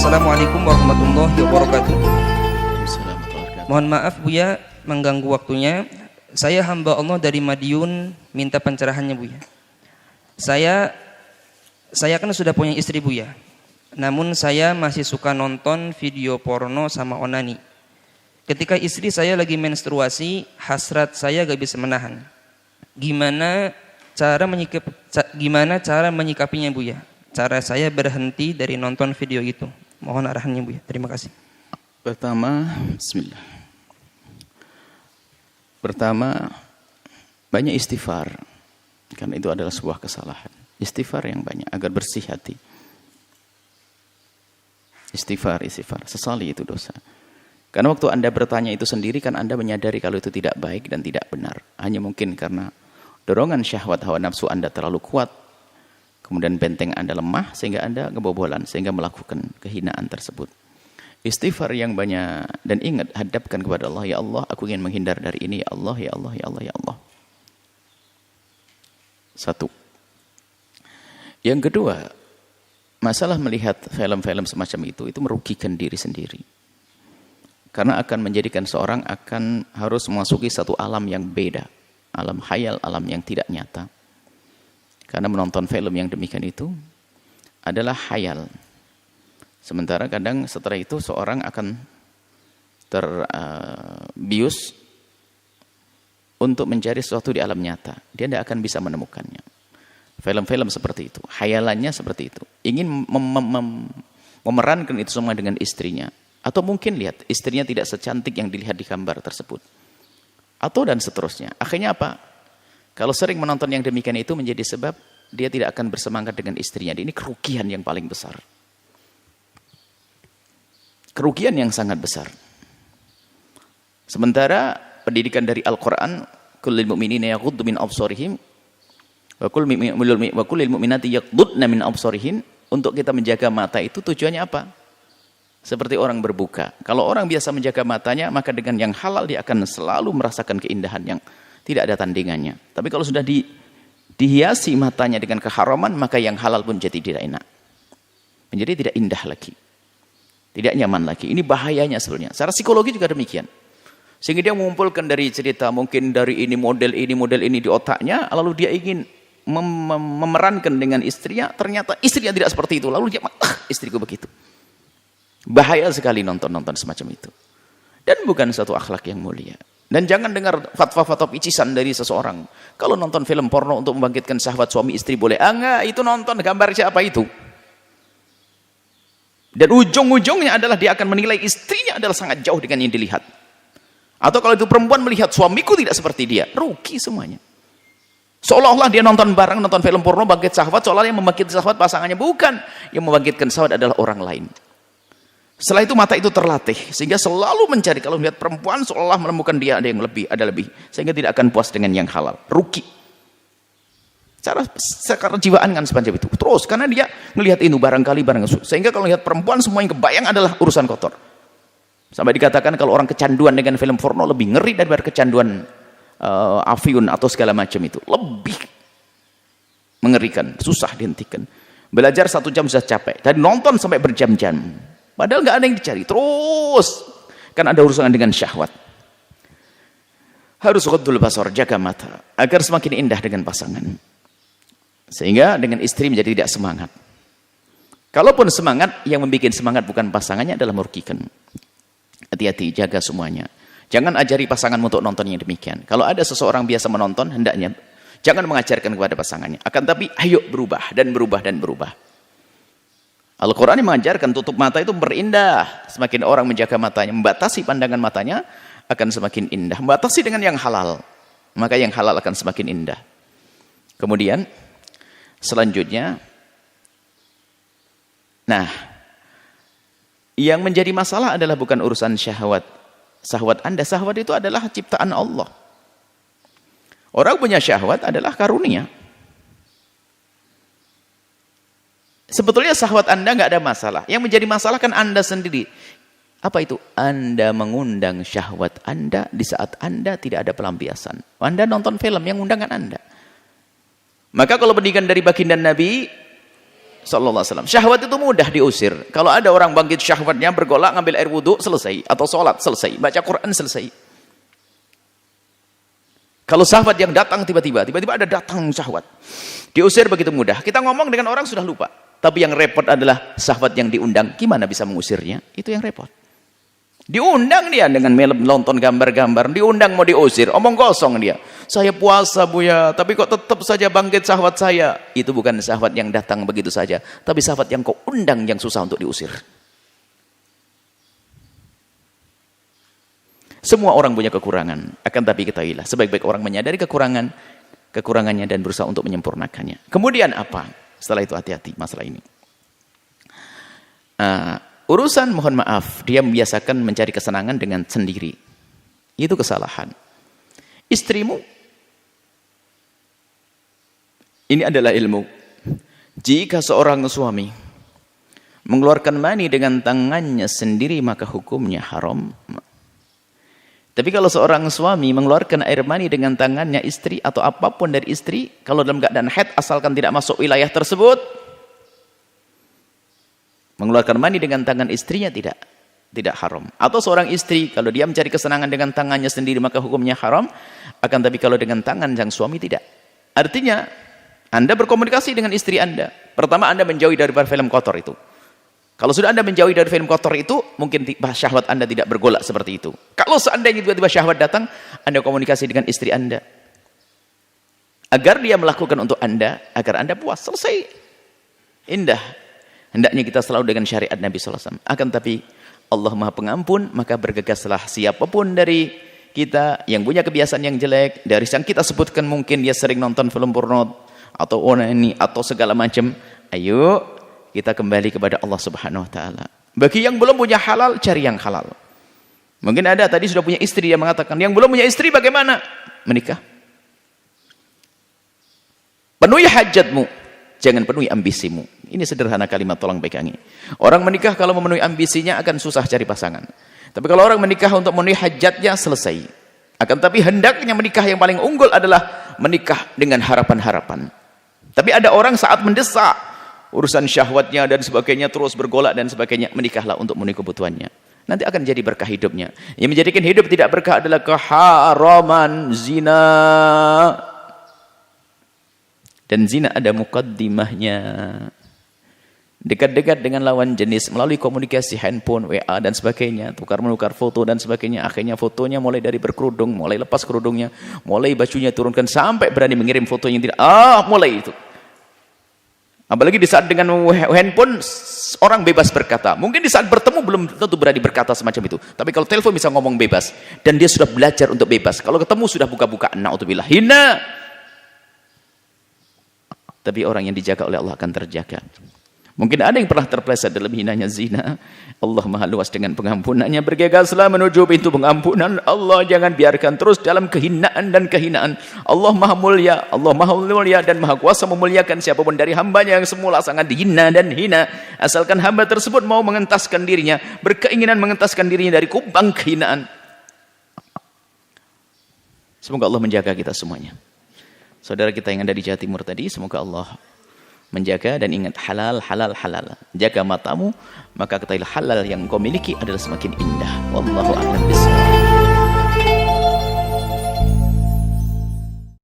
Assalamualaikum warahmatullahi wabarakatuh. Assalamualaikum. Mohon maaf Buya mengganggu waktunya. Saya hamba Allah dari Madiun, minta pencerahannya Buya. Saya kan sudah punya istri Buya. Namun saya masih suka nonton video porno sama onani. Ketika istri saya lagi menstruasi, hasrat saya gak bisa menahan. Gimana cara menyikapinya Buya? Cara saya berhenti dari nonton video itu. Mohon arahannya Buya. Terima kasih. Pertama, banyak istighfar. Karena itu adalah sebuah kesalahan. Istighfar yang banyak agar bersih hati. Istighfar. Sesali itu dosa. Karena waktu Anda bertanya itu sendiri kan Anda menyadari kalau itu tidak baik dan tidak benar. Hanya mungkin karena dorongan syahwat hawa nafsu Anda terlalu kuat. Kemudian benteng Anda lemah sehingga Anda kebobolan. Sehingga melakukan kehinaan tersebut. Istighfar yang banyak. Dan ingat, hadapkan kepada Allah. Ya Allah, aku ingin menghindar dari ini. Ya Allah, ya Allah, ya Allah, ya Allah. Satu. Yang kedua, masalah melihat film-film semacam itu merugikan diri sendiri. Karena akan menjadikan seorang akan harus memasuki satu alam yang beda. Alam khayal, alam yang tidak nyata. Karena menonton film yang demikian itu adalah khayal. Sementara kadang setelah itu seorang akan terbius untuk mencari sesuatu di alam nyata. Dia tidak akan bisa menemukannya. Film-film seperti itu, khayalannya seperti itu. Ingin memerankan itu semua dengan istrinya. Atau mungkin lihat, istrinya tidak secantik yang dilihat di gambar tersebut. Atau dan seterusnya. Akhirnya apa? Kalau sering menonton yang demikian itu menjadi sebab dia tidak akan bersemangat dengan istrinya. Ini kerugian yang paling besar. Kerugian yang sangat besar. Sementara pendidikan dari Al-Quran, kullil mu'minina yaghuddu min absarihim wa kullil mu'minati yaghuddna min absarihin. Untuk kita menjaga mata itu tujuannya apa? Seperti orang berbuka. Kalau orang biasa menjaga matanya, maka dengan yang halal dia akan selalu merasakan keindahan yang tidak ada tandingannya. Tapi kalau sudah dihiasi matanya dengan keharaman, maka yang halal pun jadi tidak enak. Menjadi tidak indah lagi. Tidak nyaman lagi. Ini bahayanya sebenarnya. Secara psikologi juga demikian. Sehingga dia mengumpulkan dari cerita, mungkin dari ini model ini di otaknya, lalu dia ingin memerankan dengan istrinya, ternyata istrinya tidak seperti itu. Lalu dia, istriku begitu. Bahaya sekali nonton-nonton semacam itu. Dan bukan satu akhlak yang mulia. Dan jangan dengar fatwa-fatwa picisan dari seseorang. Kalau nonton film porno untuk membangkitkan syahwat suami istri boleh. Enggak, itu nonton gambar siapa itu. Dan ujung-ujungnya adalah dia akan menilai istrinya adalah sangat jauh dengan yang dilihat. Atau kalau itu perempuan melihat suamiku tidak seperti dia. Rugi semuanya. Seolah-olah dia nonton film porno bangkit syahwat. Seolah-olah yang membangkitkan syahwat pasangannya. Bukan. Yang membangkitkan syahwat adalah orang lain. Setelah itu mata itu terlatih sehingga selalu mencari, kalau melihat perempuan seolah menemukan dia ada yang lebih, sehingga tidak akan puas dengan yang halal. Rugi. Secara jiwaan kan sepanjang itu. Terus karena dia melihat itu barangkali sehingga kalau lihat perempuan semua yang kebayang adalah urusan kotor. Sampai dikatakan kalau orang kecanduan dengan film porno lebih ngeri daripada kecanduan afyun atau segala macam itu. Lebih mengerikan, susah dihentikan. Belajar 1 jam sudah capek. Dan nonton sampai berjam-jam. Padahal nggak ada yang dicari. Terus. Kan ada urusan dengan syahwat. Harus ghaddul basar, jaga mata. Agar semakin indah dengan pasangan. Sehingga dengan istri menjadi tidak semangat. Kalaupun semangat, yang membuat semangat bukan pasangannya adalah merugikan. Hati-hati, jaga semuanya. Jangan ajari pasangan untuk nonton yang demikian. Kalau ada seseorang biasa menonton, hendaknya jangan mengajarkan kepada pasangannya. Akan tapi, ayo berubah dan berubah dan berubah. Al-Quran mengajarkan tutup mata itu berindah. Semakin orang menjaga matanya, membatasi pandangan matanya, akan semakin indah. Membatasi dengan yang halal. Maka yang halal akan semakin indah. Kemudian, selanjutnya, yang menjadi masalah adalah bukan urusan syahwat. Syahwat Anda, syahwat itu adalah ciptaan Allah. Orang punya syahwat adalah karunia. Sebetulnya syahwat Anda nggak ada masalah. Yang menjadi masalah kan Anda sendiri. Apa itu? Anda mengundang syahwat Anda di saat Anda tidak ada pelampiasan. Anda nonton film yang undangan Anda. Maka kalau pendidikan dari baginda Nabi, sallallahu alaihi wasallam. Syahwat itu mudah diusir. Kalau ada orang bangkit syahwatnya, bergolak, ngambil air wudhu, selesai. Atau sholat, selesai. Baca Quran, selesai. Kalau syahwat yang datang tiba-tiba ada datang syahwat. Diusir begitu mudah. Kita ngomong dengan orang sudah lupa. Tapi yang repot adalah syahwat yang diundang. Gimana bisa mengusirnya? Itu yang repot. Diundang dia dengan nonton gambar-gambar, diundang mau diusir, omong kosong dia. Saya puasa Buya, tapi kok tetap saja bangkit syahwat saya. Itu bukan syahwat yang datang begitu saja, tapi syahwat yang kau undang yang susah untuk diusir. Semua orang punya kekurangan, akan tapi ketahuilah, sebaik-baik orang menyadari kekurangannya dan berusaha untuk menyempurnakannya. Kemudian apa? Setelah itu hati-hati masalah ini. Urusan mohon maaf, dia membiasakan mencari kesenangan dengan sendiri. Itu kesalahan. Istrimu, ini adalah ilmu. Jika seorang suami mengeluarkan mani dengan tangannya sendiri, maka hukumnya haram. Tapi kalau seorang suami mengeluarkan air mani dengan tangannya istri atau apapun dari istri, kalau dalam keadaan haid asalkan tidak masuk wilayah tersebut, mengeluarkan mani dengan tangan istrinya tidak haram. Atau seorang istri kalau dia mencari kesenangan dengan tangannya sendiri maka hukumnya haram, akan tapi kalau dengan tangan sang suami tidak. Artinya Anda berkomunikasi dengan istri Anda. Pertama Anda menjauhi dari film kotor itu. Kalau sudah Anda menjauhi dari film kotor itu, mungkin syahwat Anda tidak bergolak seperti itu. Kalau seandainya tiba-tiba syahwat datang, Anda komunikasi dengan istri Anda. Agar dia melakukan untuk Anda, agar Anda puas. Selesai. Indah. Hendaknya kita selalu dengan syariat Nabi SAW. Akan tapi Allah Maha Pengampun, maka bergegaslah siapapun dari kita yang punya kebiasaan yang jelek, dari yang kita sebutkan mungkin dia sering nonton film porno, atau onani, atau segala macam. Ayo, kita kembali kepada Allah Subhanahu Wa Taala. Bagi yang belum punya halal, cari yang halal. Mungkin ada tadi sudah punya istri, yang mengatakan, yang belum punya istri bagaimana? Menikah. Penuhi hajatmu, jangan penuhi ambisimu. Ini sederhana kalimat, tolong pegangi. Orang menikah kalau memenuhi ambisinya akan susah cari pasangan. Tapi kalau orang menikah untuk memenuhi hajatnya, selesai. Akan tapi hendaknya menikah yang paling unggul adalah menikah dengan harapan-harapan. Tapi ada orang saat mendesak, urusan syahwatnya dan sebagainya terus bergolak dan sebagainya, menikahlah untuk memenuhi kebutuhannya. Nanti akan jadi berkah hidupnya. Yang menjadikan hidup tidak berkah adalah keharaman zina. Dan zina ada mukaddimahnya. Dekat-dekat dengan lawan jenis melalui komunikasi handphone, WA dan sebagainya, tukar-menukar foto dan sebagainya. Akhirnya fotonya mulai dari berkerudung, mulai lepas kerudungnya, mulai bajunya turunkan sampai berani mengirim foto yang tidak. Mulai itu. Apalagi di saat dengan handphone orang bebas berkata. Mungkin di saat bertemu belum tentu berani berkata semacam itu. Tapi kalau telepon bisa ngomong bebas dan dia sudah belajar untuk bebas. Kalau ketemu sudah buka-bukaan, naudzubillah, hina. Tapi orang yang dijaga oleh Allah akan terjaga. Mungkin ada yang pernah terpeleset dalam hinanya zina. Allah Maha luas dengan pengampunannya. Bergegaslah menuju pintu pengampunan Allah. Jangan biarkan terus dalam kehinaan dan kehinaan. Allah Maha mulia. Allah Maha mulia dan Maha kuasa memuliakan siapapun dari hambanya yang semula sangat dihina dan hina. Asalkan hamba tersebut mau mengentaskan dirinya, berkeinginan mengentaskan dirinya dari kubang kehinaan. Semoga Allah menjaga kita semuanya. Saudara kita yang ada di Jawa Timur tadi, semoga Allah menjaga dan ingat halal, halal, halal. Jaga matamu, maka ketahuilah halal yang kau miliki adalah semakin indah. Wallahu a'lam bishawab.